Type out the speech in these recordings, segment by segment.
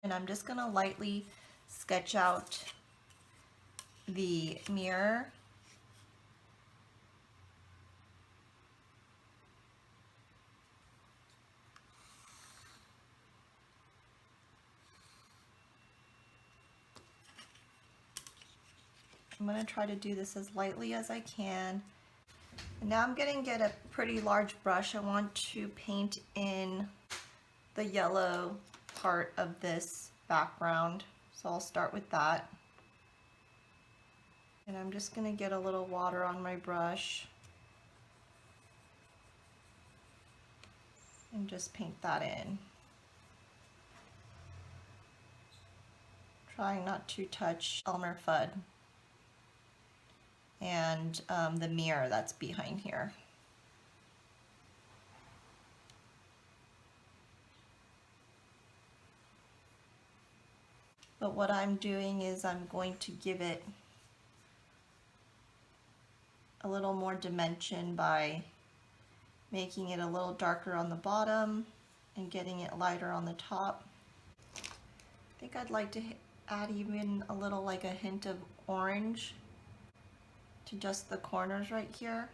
And I'm just gonna lightly sketch out the mirror. I'm gonna try to do this as lightly as I can. And now I'm gonna get a pretty large brush. I want to paint in the yellow part of this background. So I'll start with that. And I'm just gonna get a little water on my brush and just paint that in. Trying not to touch Elmer Fudd and the mirror that's behind here. But what I'm doing is I'm going to give it a little more dimension by making it a little darker on the bottom and getting it lighter on the top. I think I'd like to add even a little, like a hint of orange to just the corners right here.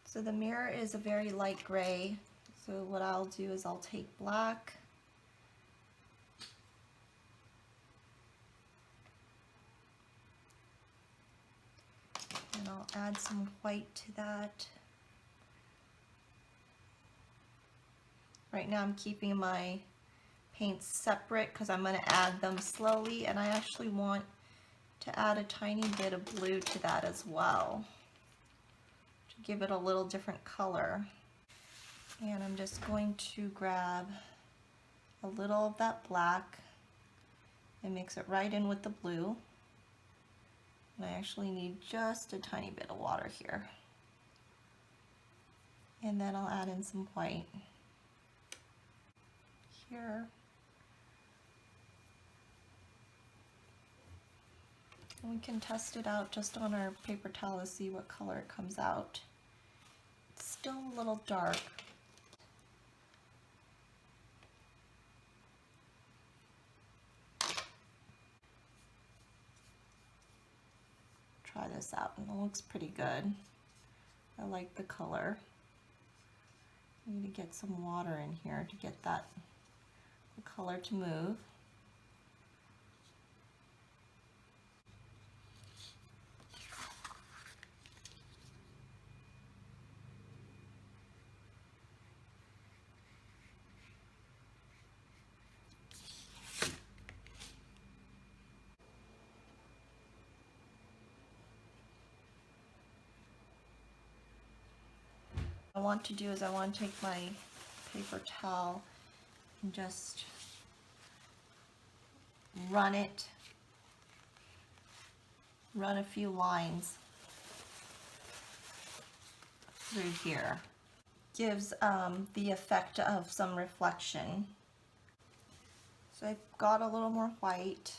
So the mirror is a very light gray. So what I'll do is I'll take black and I'll add some white to that. Right now I'm keeping my paints separate because I'm going to add them slowly, and I actually want to add a tiny bit of blue to that as well to give it a little different color. And I'm just going to grab a little of that black and mix it right in with the blue. And I actually need just a tiny bit of water here. And then I'll add in some white here. And we can test it out just on our paper towel to see what color it comes out. It's still a little dark. Try this out, and it looks pretty good. I like the color. I need to get some water in here to get the color to move. What I want to do is I want to take my paper towel and just run a few lines through here. Gives the effect of some reflection. So I've got a little more white,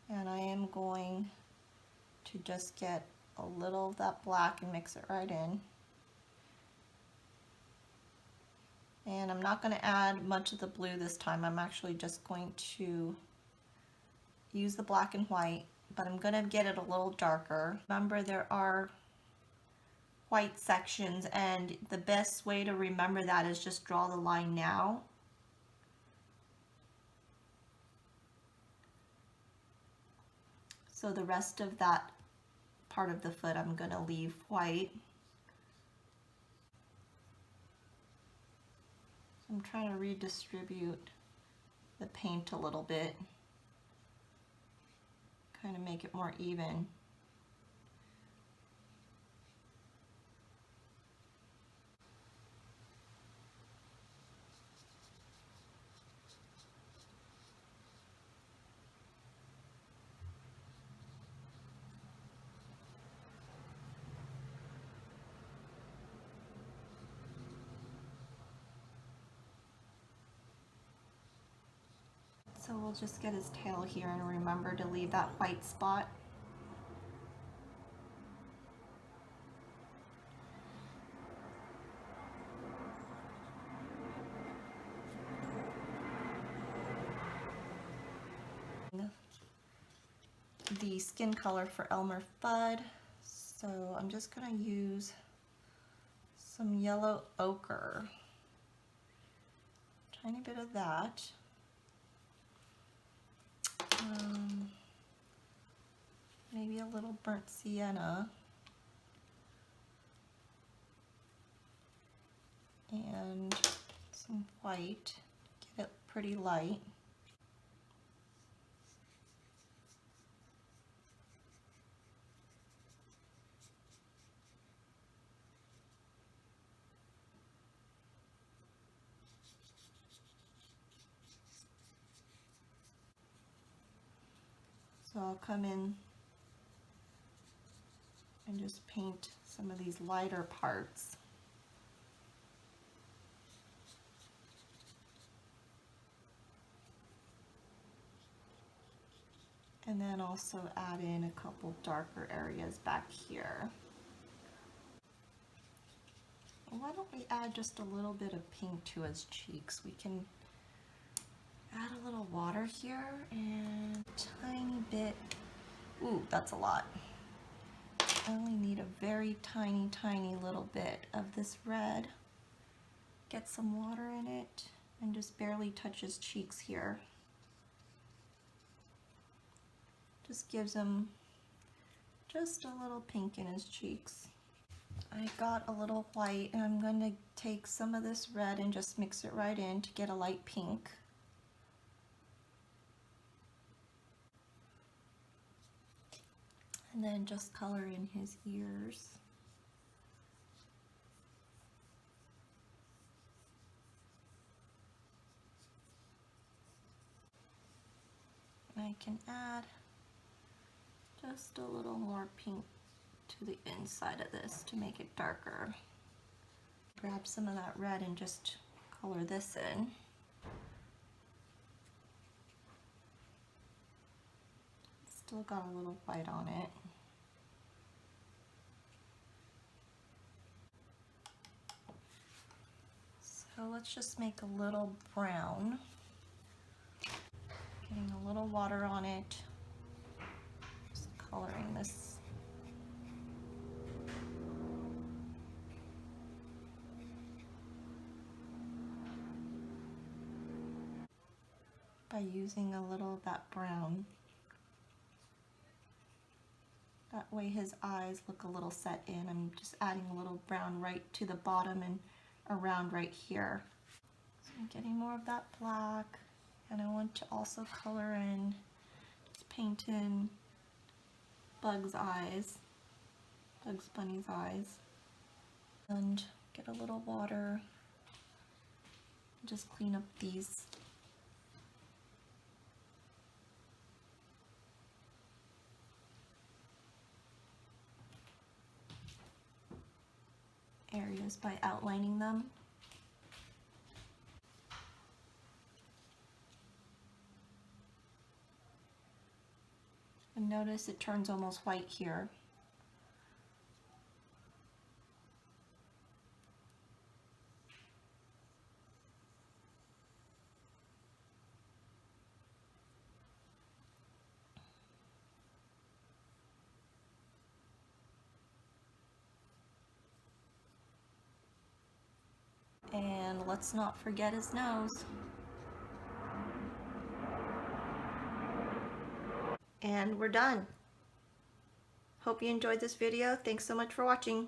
and I am going to just get a little of that black and mix it right in. And I'm not going to add much of the blue this time. I'm actually just going to use the black and white, but I'm going to get it a little darker. Remember, there are white sections, and the best way to remember that is just draw the line now. So the rest of that part of the foot I'm going to leave white. I'm trying to redistribute the paint a little bit, kind of make it more even. So we'll just get his tail here and remember to leave that white spot. The skin color for Elmer Fudd, so I'm just going to use some yellow ochre, tiny bit of that. Maybe a little burnt sienna, and some white, get it pretty light. So I'll come in and just paint some of these lighter parts. And then also add in a couple darker areas back here. And why don't we add just a little bit of pink to his cheeks? We can add a little water here and a tiny bit. Ooh, that's a lot. I only need a very tiny, tiny little bit of this red. Get some water in it and just barely touch his cheeks here. Just gives him just a little pink in his cheeks. I got a little white and I'm going to take some of this red and just mix it right in to get a light pink. And then just color in his ears. And I can add just a little more pink to the inside of this to make it darker. Grab some of that red and just color this in. Still got a little white on it. So let's just make a little brown. Getting a little water on it. Just coloring this. By using a little of that brown. That way his eyes look a little set in. I'm just adding a little brown right to the bottom and around right here. So I'm getting more of that black, and I want to also color in, just paint in Bugs' eyes, Bugs Bunny's eyes, and get a little water, just clean up these areas by outlining them. And notice it turns almost white here. And let's not forget his nose. And we're done. Hope you enjoyed this video. Thanks so much for watching.